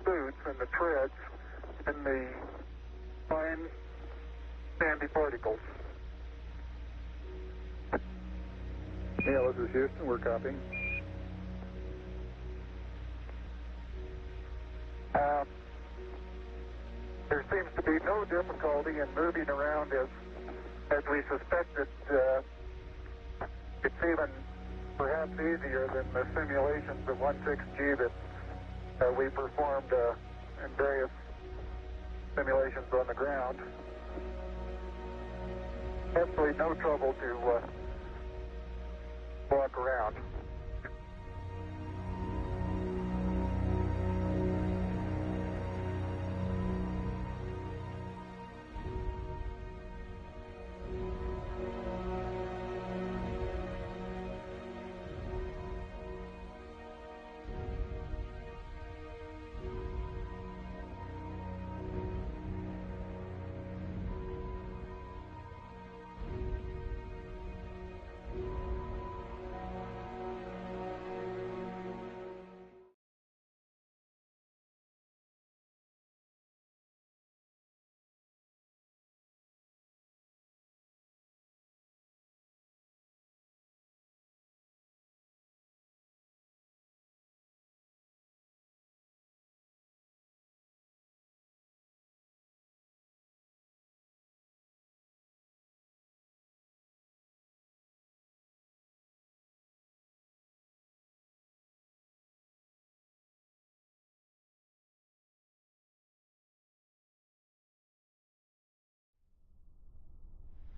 boots and the treads in the fine sandy particles. Neil, this is Houston. We're copying. There seems to be no difficulty in moving around as we suspected. It's even perhaps easier than the simulations of 16G that we performed in various simulations on the ground. Absolutely no trouble to walk around.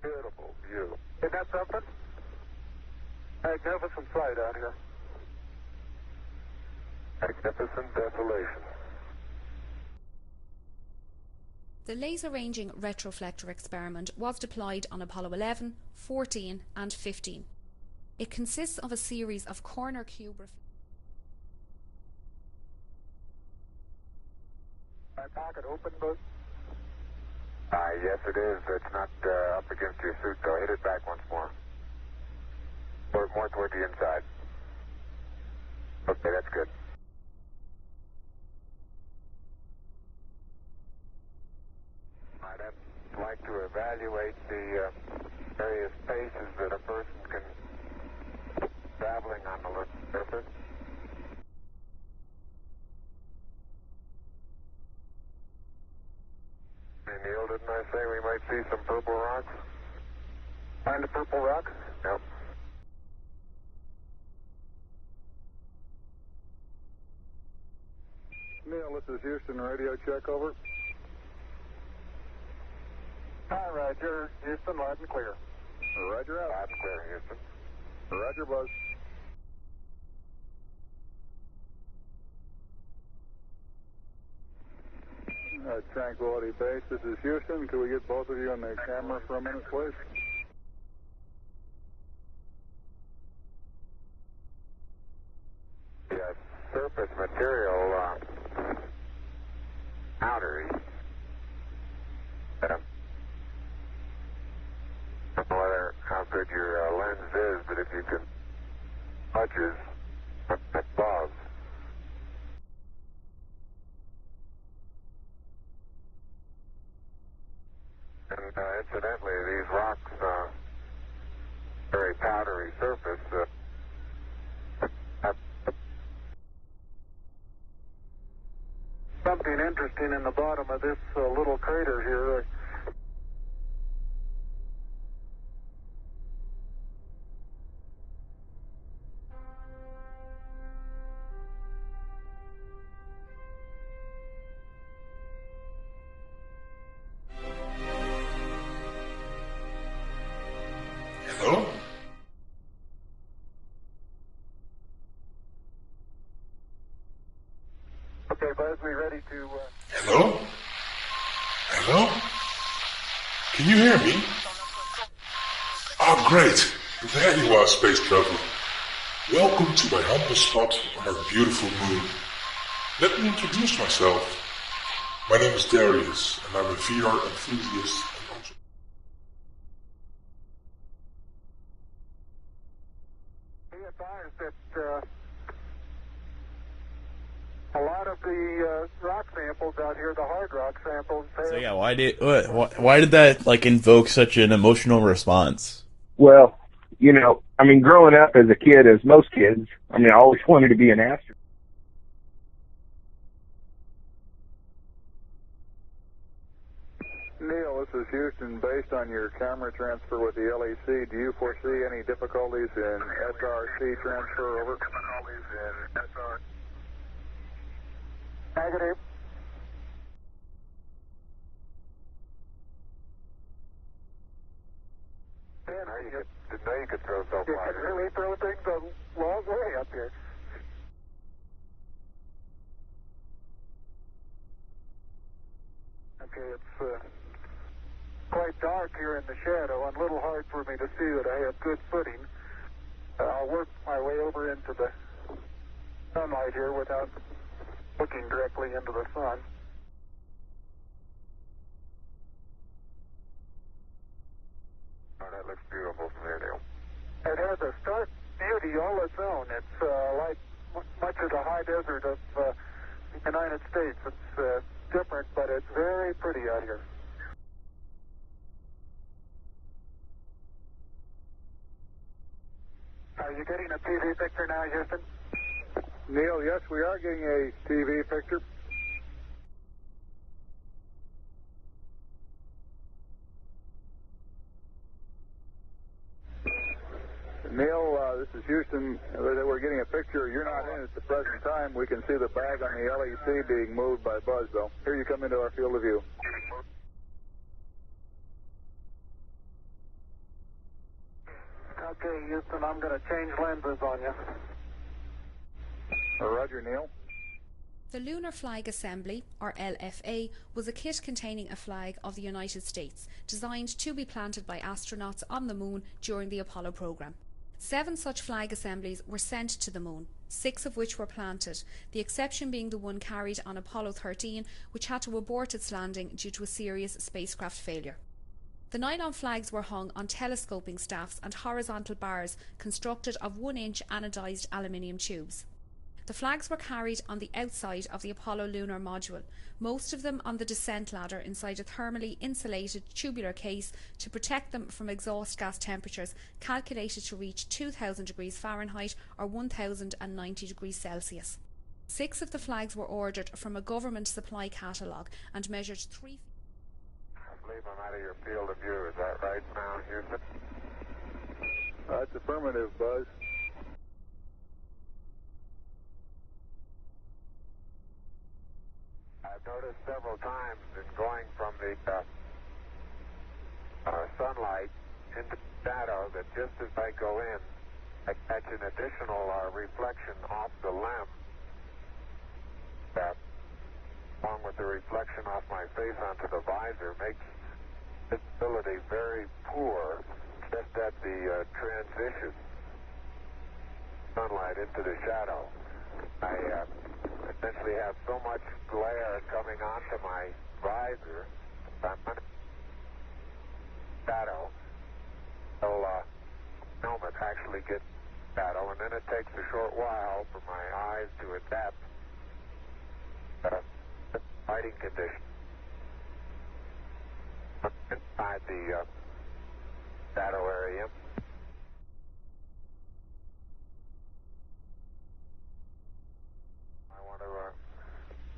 Beautiful view. Isn't that something? Magnificent sight out here. Magnificent desolation. The laser ranging retroflector experiment was deployed on Apollo 11, 14 and 15. It consists of a series of corner cube My pocket open, Buzz? Yes, it is. It's not up against your suit, though. Hit it back once more. More toward the inside. Okay, that's good. I'd like to evaluate the various paces that a person can traveling on the surface. Hey, Neil, didn't I say we might see some purple rocks? Find the purple rock? Yep. Neil, this is Houston. Radio check, over. All right, you're Houston, loud and clear. Roger out. Loud and clear, Houston. Roger, Buzz. Tranquility Base, this is Houston. Could we get both of you on the camera for a minute, please? The surface material powdery. I don't know how good your lens is, but if you can smudges above. And incidentally, these rocks, very powdery surface, have Something interesting in the bottom of this little crater here. Hello? Okay, Buzz, we ready to... Hello? Hello? Can you hear me? Oh, great. There you are, space traveler. Welcome to my humble spot on our beautiful moon. Let me introduce myself. My name is Darius, and I'm a VR enthusiast and also... Be advised that A lot of the rock samples out here, the hard rock samples. So yeah, why did that like invoke such an emotional response? Well, you know, I mean, growing up as a kid, as most kids, I mean, I always wanted to be an astronaut. Neil, this is Houston. Based on your camera transfer with the LEC, do you foresee any difficulties in SRC transfer over? Difficulties in SRC? Negative. Didn't know you could throw so You far. can really throw things a long way up here. Okay, it's quite dark here in the shadow and a little hard for me to see that I have good footing. I'll work my way over into the sunlight here without looking directly into the sun. Oh, that looks beautiful from here, Neil. It has a stark beauty all its own. It's like much of the high desert of the United States. It's different, but it's very pretty out here. Are you getting a TV picture now, Houston? Neil, yes, we are getting a TV picture. Neil, this is Houston. We're getting a picture. You're not in at the present time. We can see the bag on the LEC being moved by Buzz, though. Here you come into our field of view. Okay, Houston, I'm going to change lenses on you. Roger, Neil. The Lunar Flag Assembly, or LFA, was a kit containing a flag of the United States, designed to be planted by astronauts on the Moon during the Apollo program. 7 such flag assemblies were sent to the Moon, 6 of which were planted, the exception being the one carried on Apollo 13, which had to abort its landing due to a serious spacecraft failure. The nylon flags were hung on telescoping staffs and horizontal bars constructed of 1-inch anodized aluminium tubes. The flags were carried on the outside of the Apollo lunar module, most of them on the descent ladder inside a thermally insulated tubular case to protect them from exhaust gas temperatures calculated to reach 2000 degrees Fahrenheit or 1090 degrees Celsius. 6 of the flags were ordered from a government supply catalogue and measured 3 feet. I believe I'm out of your field of view. Is that right now, Houston? That's affirmative, Buzz. I've noticed several times in going from the sunlight into shadow that just as I go in, I catch an additional reflection off the lens that, along with the reflection off my face onto the visor, makes visibility very poor just at the transition sunlight into the shadow. I essentially have so much glare coming onto my visor, I'm under shadow, until helmet actually gets shadow, and then it takes a short while for my eyes to adapt to lighting conditions inside the shadow area.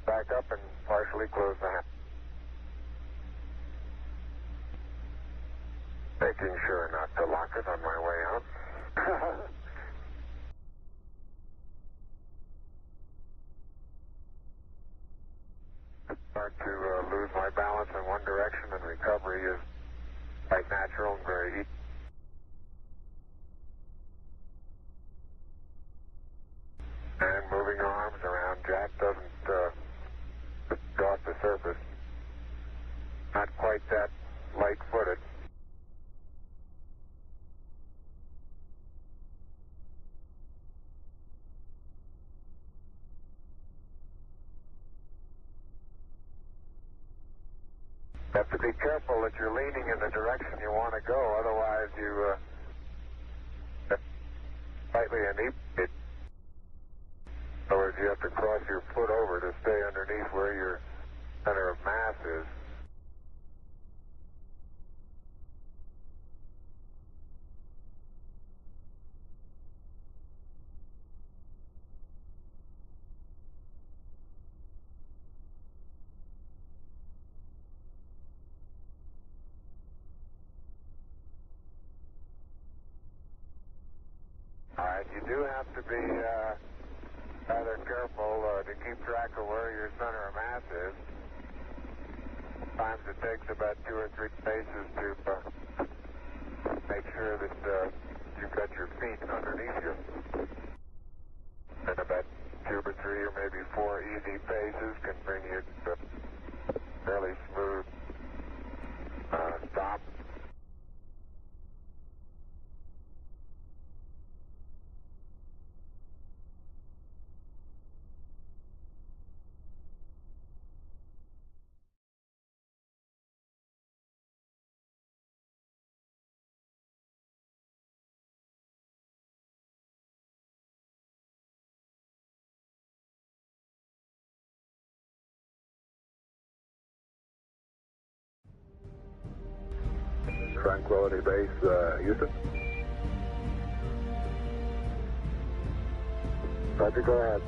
Back up and partially close the hatch. Making sure not to lock it on my way out. I start to lose my balance in one direction, and recovery is quite natural and very easy. And moving arms around Jack doesn't go off the surface. Not quite that light-footed. You have to be careful that you're leaning in the direction you want to go, otherwise you slightly inebriate. So as you have to cross your foot over to stay underneath where your center of mass is. All right, you do have to be rather careful to keep track of where your center of mass is. Sometimes it takes about 2 or 3 paces to make sure that you've got your feet underneath you. And about 2 or 3 or maybe 4 easy paces can bring you to a fairly smooth stop. Tranquility Base, Houston. Roger, go ahead.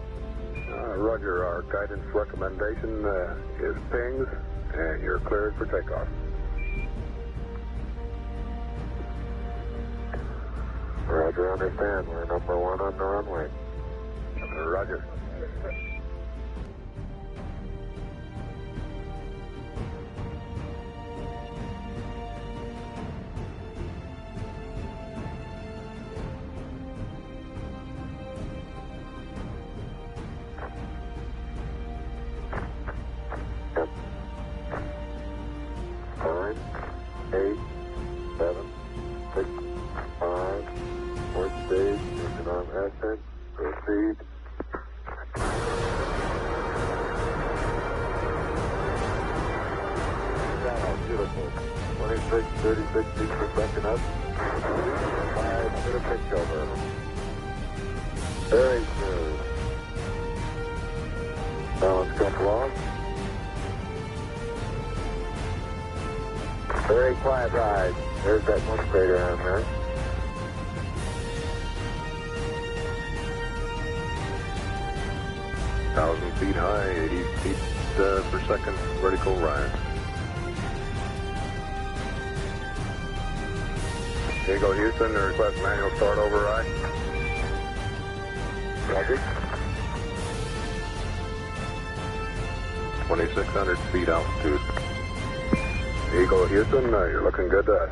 Roger, our guidance recommendation is pings, and you're cleared for takeoff. Roger, understand. We're number 1 on the runway. Roger. Proceed. Beautiful. 26, 36 feet per second up. 5 to the pitch over. Very smooth. Balance come along. Very quiet ride. There's that one crater on there. Feet high, 80 feet per second vertical rise. Diego Houston, request manual start override. Roger. 2,600 feet altitude. Eagle Houston, you're looking good to us.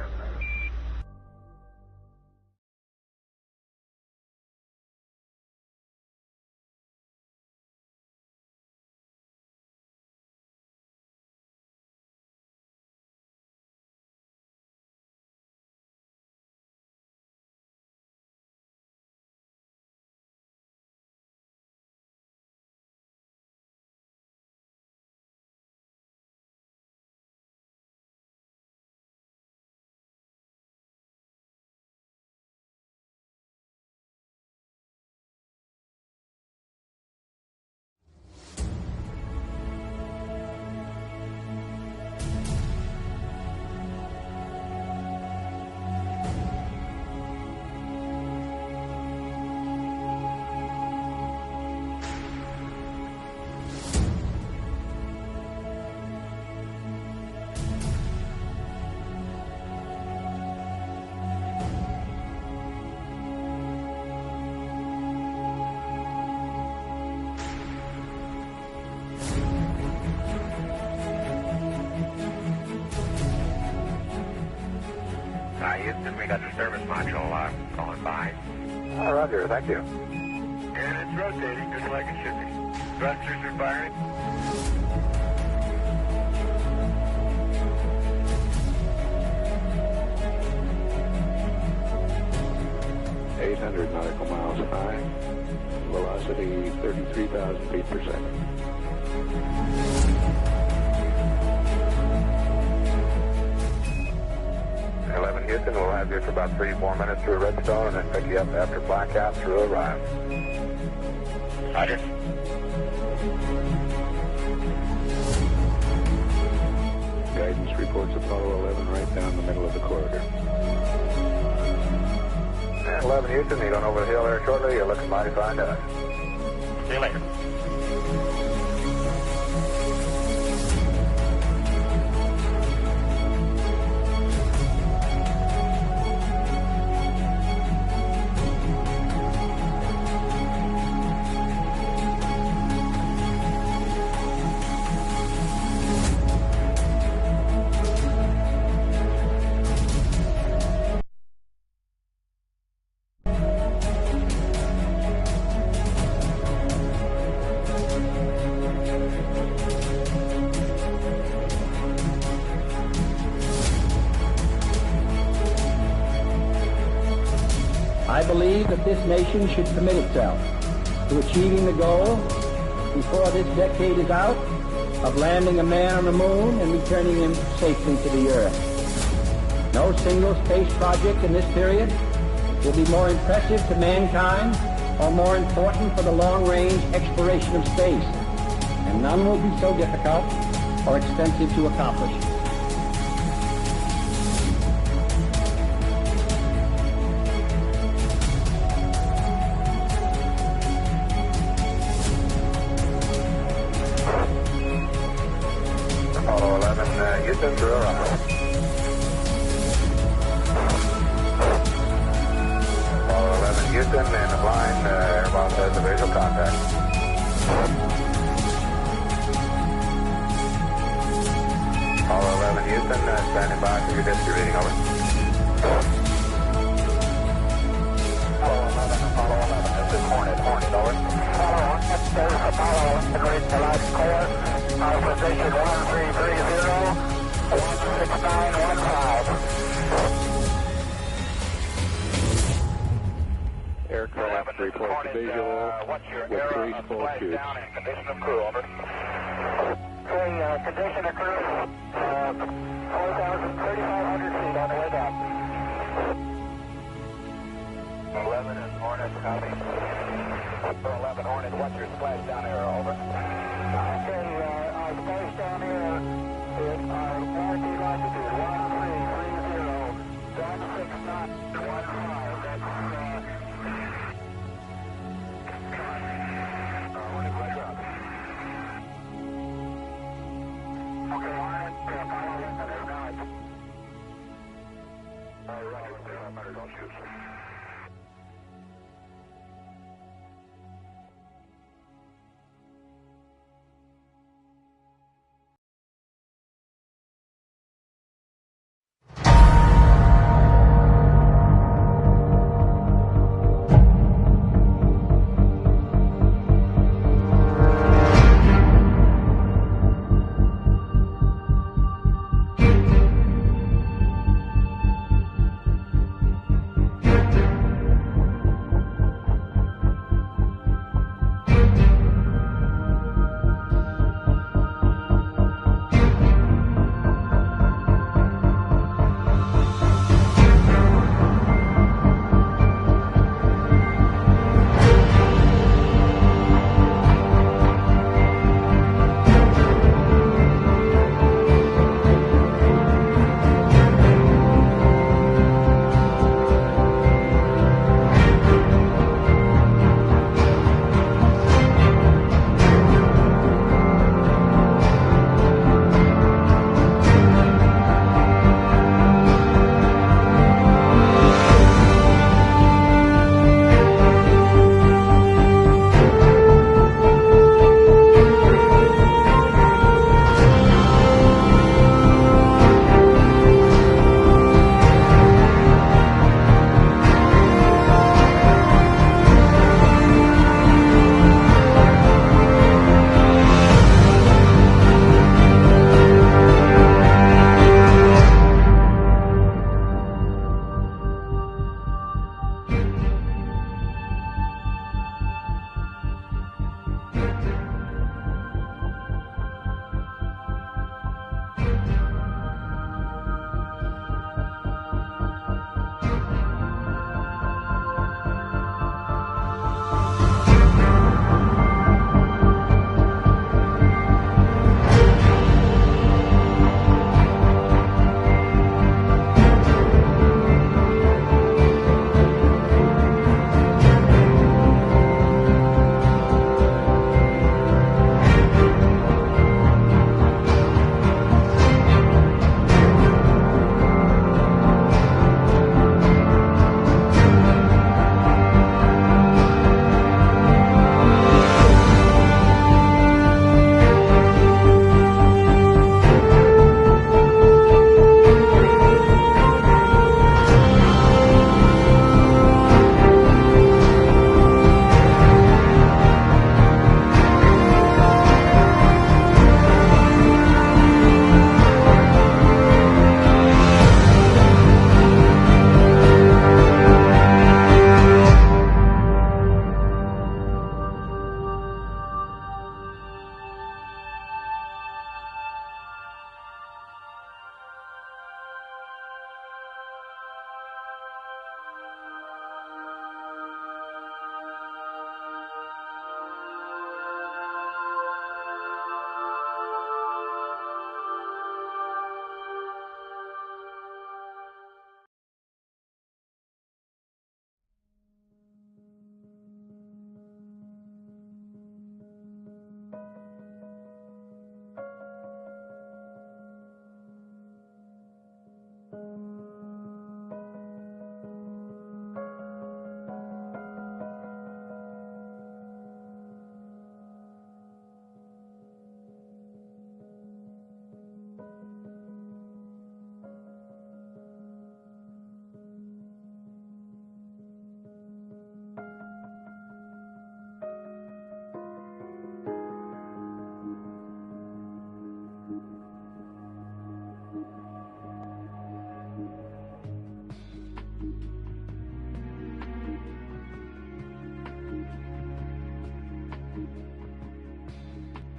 Houston, we got the service module going by. Oh, roger, thank you. And it's rotating just like it should be. Thrusters are firing. nautical miles high, velocity 33,000 feet per second. Houston, we'll have you for about 3-4 minutes through Redstone and then pick you up after blackout through Orion. Roger. reports Apollo 11 right down the middle of the corridor. 11 Houston, you going over the hill there shortly. You're looking mighty fine to us. See you later. I believe that this nation should commit itself to achieving the goal, before this decade is out, of landing a man on the moon and returning him safely to the Earth. No single space project in this period will be more impressive to mankind or more important for the long-range exploration of space, and none will be so difficult or expensive to accomplish. Apollo 11, Houston, through a runway. Apollo 11, Houston, in the blind, airboss has a visual contact. Apollo 11, Houston, standing by for your dispatch reading, over. Apollo 11, this is Hornet, over. Apollo 1, this is Apollo 11, read the light core. Our position 1330, 16915. Aircraft reports visual with 3 full tubes. Condition of crew, over. Okay, condition of crew, 3,500 feet on the way down. 11 is Hornet, copy. 11 Hornet, what's your splashdown error, over? Okay, our splashdown error is our warranty longitude, 1330, 16915. That's, Hornet, right up. Okay, Hornet, Apollo 11 is not. All right, don't shoot.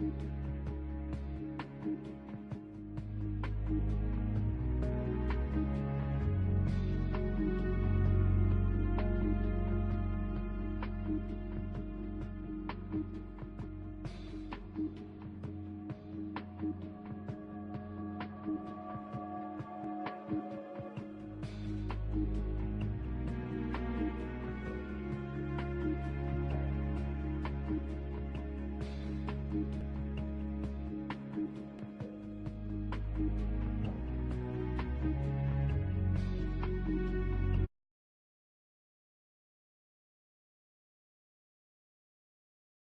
you.